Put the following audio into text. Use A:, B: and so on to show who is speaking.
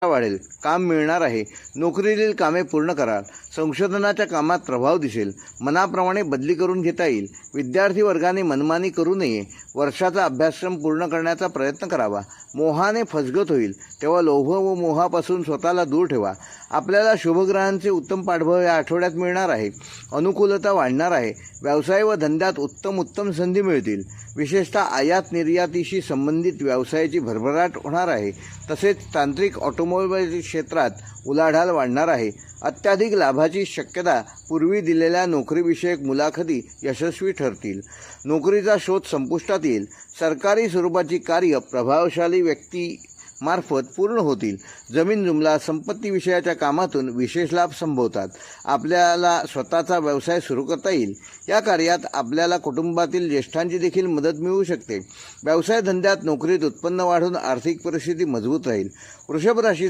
A: वाढेल, काम मिळणार आहे, नोकरीतील कामे पूर्ण कराल, संशोधनाच्या कामात प्रभाव दिसेल, मनाप्रमाणे बदली करून घेता येईल, विद्यार्थी वर्गाने मनमानी करू नये, वर्षाचा अभ्यासक्रम पूर्ण करण्याचा प्रयत्न करावा, मोहाने फसगत होईल तेव्हा लोभ व मोहापासून स्वतःला दूर ठेवा. आपल्याला शुभग्रहांचे उत्तम पाठबळ या आठवड्यात मिळणार आहे, अनुकूलता वाढणार आहे, व्यवसाय व धंद्यात उत्तम संधी मिळतील, विशेषतः आयात निर्यातीशी संबंधित व्यवसायाची भरभराट होणार आहे. तसेच तांत्रिक ऑटोमोबाईल क्षेत्रात उलाढाल वाढणार आहे. अत्याधिक लाभाची शक्यता. पूर्वी दिलेल्या नोकरीविषयक मुलाखती यशस्वी ठरतील, नोकरीचा शोध संपुष्टात येईल, सरकारी स्वरूपाची कार्य प्रभावशाली व्यक्ती मार्फत पूर्ण होतील, जमीन जुमला संपत्ती विषयाच्या कामातून विशेष लाभ संभवतात. आपल्याला स्वतःचा व्यवसाय सुरू करता येईल. या कार्यात आपल्याला कुटुंबातील ज्येष्ठांची देखील मदत मिळू शकते. व्यवसाय धंद्यात नोकरीत उत्पन्न वाढून आर्थिक परिस्थिती मजबूत राहील. वृषभ राशी